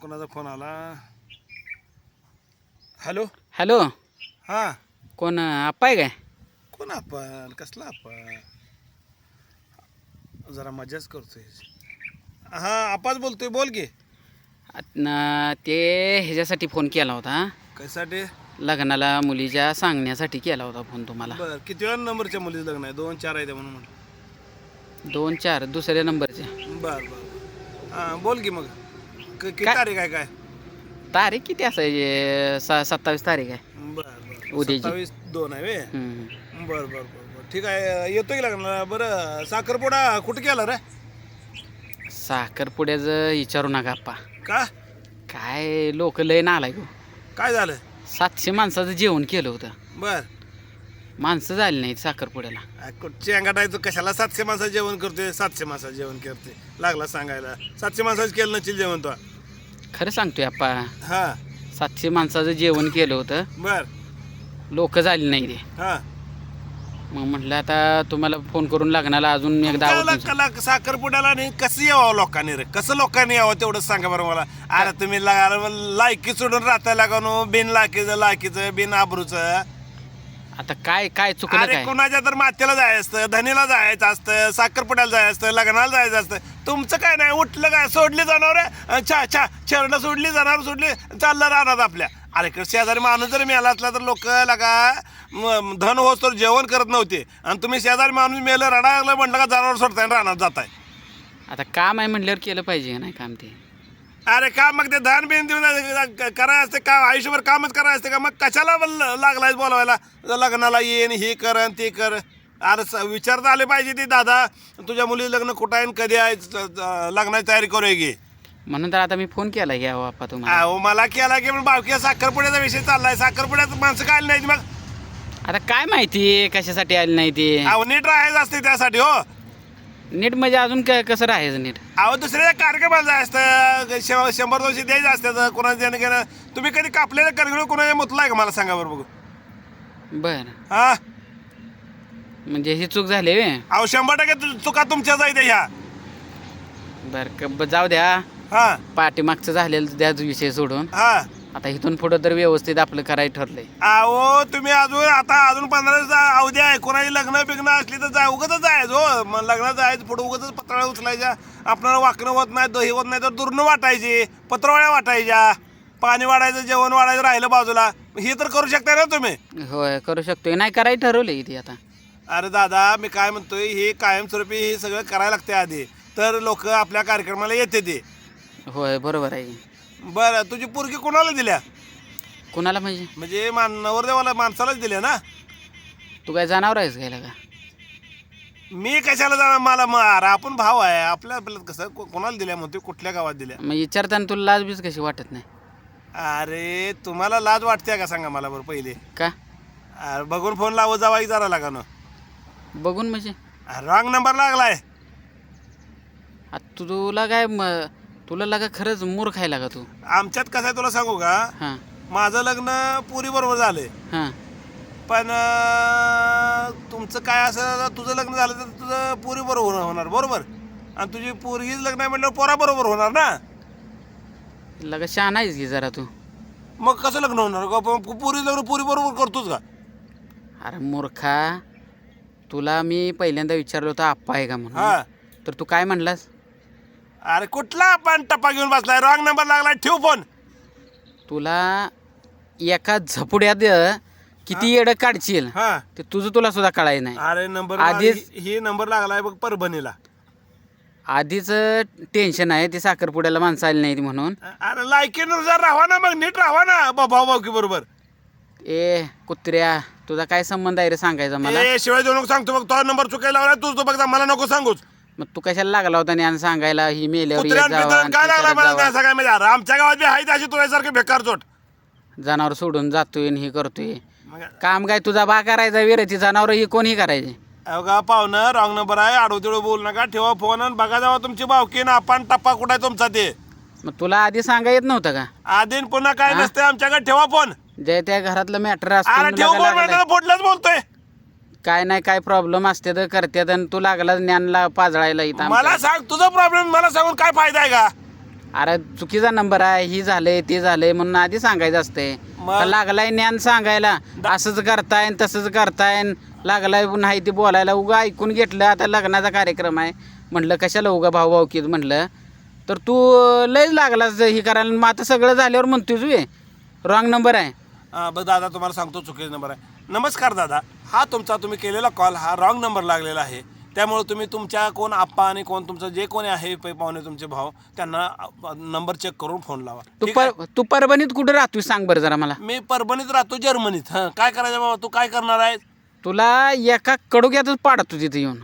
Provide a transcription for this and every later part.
कोणाचा फोन आला. Hello. Hello, हां, कोण आप्पा आहे काय? कोण आपण? कसला आपण? जरा मजाच करतोय. हां, आपाच बोलतोय, बोल की. ते ह्याच्यासाठी फोन केला होता, कशासाठी? लग्नाला मुलीच्या सांगण्यासाठी केला होता फोन तुम्हाला. बरं, किती वेळा नंबरच्या मुलीचं लग्न आहे? 2-4 आहे म्हणून म्हटलं. 2-4 दुसऱ्या नंबरचे. बरं बरं. हां, बोल की मग. किती काय? तारीख आहे काय? तारीख किती असायची? 27 तारीख आहे बरं बरं. उद्याची. 27/2 आहे वे. हम्म. बरं बरं बरं बरं. ठीक आहे, येतो की लग्नाला. बरं, साखरपुडा कुठं केला रे? साखरपुड्याचं विचारू नका आप्पा. का? काय लोक लय नालाय गो. काय झालं? 700 माणसाचं जेवण केलं होतं, बर, माणसं झाली नाहीत साखरपुड्याला. चेंगाटायचं कशाला? 700 माणसाचं जेवण करतोय. 700 माणसाचं जेवण करते लागला सांगायला. 700 माणसाचं केलं नसेल जेवण तो. खरं सांगतोय आप्पा, हा 700 माणसाचं जेवण केलं होतं, बर. लोक झाली नाही ते. हा, मग म्हटलं आता तुम्हाला फोन करून लग्नाला अजून एक दावत देऊ. साखरपुड्याला नाही कसं यावं लोकांनी रे? कसं लोकांनी यावं तेवढंच सांगा बरं मला. अरे तुम्ही लायकी सोडून राहता लागून बिन लायकीचं बिन आबरूचं. आता काय काय चुकलं अरे काय? कुणाच्या तर मातेला जायचं असतं, धनीला जायचं असतं, साखरपुड्याला जायचं असतं, लग्नाला जायचं असतं. तुमचं काय नाही, उठलं काय, सोडली जनावर, शेरडं सोडली, जनावर सोडली, चाललं राहणार आपल्या. अरे शेजारी माणूस जर मिळाला असला तर लोक लगा धन होस तर जेवण करत नव्हते, आणि तुम्ही शेजारी माणूस मेलं रडा लागलं म्हटलं का जनावर सोडताय राहणार जाताय. आता काम आहे म्हटल्यावर केलं पाहिजे नाही काम ते. अरे का मग ते धान बिन देऊन करायचं असते का? आयुष्यभर कामच करायचं असते का? मग कशाला लागलाय बोलवायला लग्नाला येईन हे कर आणि ते कर? अरे विचारता आले पाहिजे ते, दादा तुझ्या मुली लग्न कुठं आहे कधी आहे, लग्नाची तयारी करूया की. म्हणून तर आता मी फोन केला घ्या बाप्पा तुम्हाला. अहो मला केला की बावकी साखरपुड्याचा विषय चाललाय. साखरपुड्यात माणसं काय नाही मग. आता काय माहिती कशासाठी आली नाही ते. अहो नीट राहायचं असते त्यासाठी. हो नीट म्हणजे अजून कसं राहायचं नीट? अहो दुसऱ्या कार्यक्रमाला जायचं असतं, 100-200 द्यायचं असतं कोणाचं देणं घेणं. तुम्ही कधी कापलेलं करगळ कोणाच्या मुतलाय का मला सांगा बरं बघू. बर, हा, म्हणजे ही चूक झाली वे. अहो 100% चुका तुमच्याच आहेत ह्या. बर, जाऊ द्या. हा पाठीमागचं झालेलं द्या विषय सोडून. हा, आता इथून पुढं तर व्यवस्थित आपलं करायचं ठरलंय. अहो तुम्ही अजून 15 दिवस अवधी आहे. कोणाची लग्न बिग्न असली तर उगतच जायचं. हो मग लग्नात जायचं, पुढे उगतच पत्रावळ्या उचलायच्या. आपल्याला वाकणं होत नाही, दही होत नाही तर दुर्न वाटायची, पत्रावळ्या वाटायच्या, पाणी वाढायचं, जेवण वाढायचं राहिलं बाजूला. हे तर करू शकता ना तुम्ही. होय करू शकतोय. नाही करायचं ठरवलंय इथे आता. अरे दादा मी काय म्हणतोय, हे कायमस्वरूपी हे सगळं करायला लागते आधी, तर लोक आपल्या कार्यक्रमाला येते ते. होय बरोबर आहे. बरं, तुझी पोरगी कोणाला दिल्या? कुणाला म्हणजे? म्हणजे नवरदेवाला माणसालाच दिल्या ना? तू काय जनावर आहेस घ्यायला का? मी कशाला जाणार? मला अरे आपण भाव आहे आपल्याला कसं कोणाला दिल्या म्हणतोय, कुठल्या गावात दिल्या? मग विचारताना तुला लाज बीज कशी वाटत नाही? अरे तुम्हाला लाज वाटते का सांगा मला बरं पहिले. का अरे बघून फोन लावत जावा की जरा लागा ना. बघून म्हणजे? रॉंग नंबर लागलाय. तुला काय तुला लागा खरंच मूर्ख आहे लागा तू. आमच्यात कसं आहे तुला सांगू का, हां माझं लग्न पुरी बरोबर झालंय, हां. पण तुमचं काय असं, तुझं लग्न झालं तर तुझं पुरी बरोबर होणार बरोबर, आणि तुझी पोरगीच लग्न आहे म्हटल्यावर पोरा बरोबर होणार ना. लगा शहाणा आहेस की जरा तू. मग कसं लग्न होणार? पुरी लग्न पुरी बरोबर करतोच का? अरे मूर्खा, तुला मी पहिल्यांदा विचारलं होतं आप्पा आहे का म्हणून, हा, तर तू काय म्हणलास? अरे कुठला आपण टप्पा घेऊन बसलाय? रॉंग नंबर लागलाय, ठेव फोन. तुला एका झपुड्यात किती येडं काढशील हा, ते तुझं तुला सुद्धा कळायचं नाही. अरे नंबर आधीच- ही नंबर लागलाय बघ परभणीला. आधीच टेन्शन आहे ते साखरपुड्याला माणसं आली नाहीत म्हणून. अरे लायकीनुसार राहा ना, मग नीट राहा ना भाऊ भाऊकी बरोबर. ए कुत्र्या, तुझा काय संबंध आहे रे सांगायचा मला? ए शिवाय देऊ नको सांगतो बघ, तो नंबर चुकायला लावलाय तूच तो बघ, मला नको सांगूच. मग तू कशाला लागला होता आणि सांगायला ही मेल्यावर कुत्र्यान पित्र्यान काय लागला मला नाही सगळ्या म्हणजे. अरे आमच्या गावात बी आहे अशी तुझ्यासारखं बेकार चोट. जनावर सोडून जातोय आणि हे करतोय काम. काय तुझा बा करायचा विरती, जनावर ही कोणी करायचे? अवघा पाहुणं, रॉंग नंबर आहे, आडवतिडव बोलू नका, ठेवा फोन आणि बघा जावा तुमची भावकी ना आपण टप्पा कुठं आहे तुमचा ते. मग तुला आधी सांगा येत नव्हतं का? आधीन पुन्हा काय नसते आमच्याकडे, ठेवा फोन. जे त्या घरातलं मॅटर अरे ठेव फोन असतं, म्हणलं फोडलंच बोलतोय. काय नाही काय प्रॉब्लेम असते तर करतात आणि तू लागला ज्ञानला पाजळायला इथं मला आमच्या. सांग तुझा प्रॉब्लेम मला सांगून काय फायदा आहे का? अरे चुकीचा नंबर आहे, ही झालंय ते झालंय म्हणून आधी सांगायचं असतंय. मग? तर लागलाय ज्ञान सांगायला, असंच करताय न तसंच करताय न लागलाय नाही ते बोलायला. उगा ऐकून घेतलं, आता लग्नाचा कार्यक्रम आहे म्हटलं कशाला उगा भाऊभाऊकीत म्हटलं, तर तू लयच लागलास हे करायला. मग आता सगळं झाल्यावर म्हणतोय तू रॉंग नंबर आहे. बरं दादा, तुम्हाला सांगतो चुकीचा नंबर आहे. नमस्कार दादा, हा तुमचा तुम्ही केलेला कॉल हा रॉंग नंबर लागलेला आहे. त्यामुळे तुम्ही तुमच्या कोण आप्पा आणि कोण तुमचं जे कोणी आहे पाहुणे तुमचे भाऊ त्यांना नंबर चेक करून फोन लावा. ठीक आहे? तू परभणीत कुठं राहतोय सांग बरं जरा मला. मी परभणीत राहतो, जर्मनीत. हां, काय करायचं बाबा, तू काय करणार आहे? तुला एका कडोक्यातच पाडतो तिथे येऊन.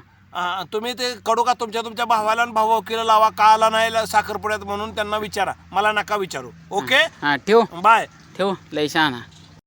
तुम्ही ते कडू का तुमच्या भावाला आणि भाऊकीला लावा. का आला नाही साखरपुड्यात म्हणून त्यांना विचारा, मला नका विचारू. ओके, हां ठेव बाय. ठेव, लय शहाणा.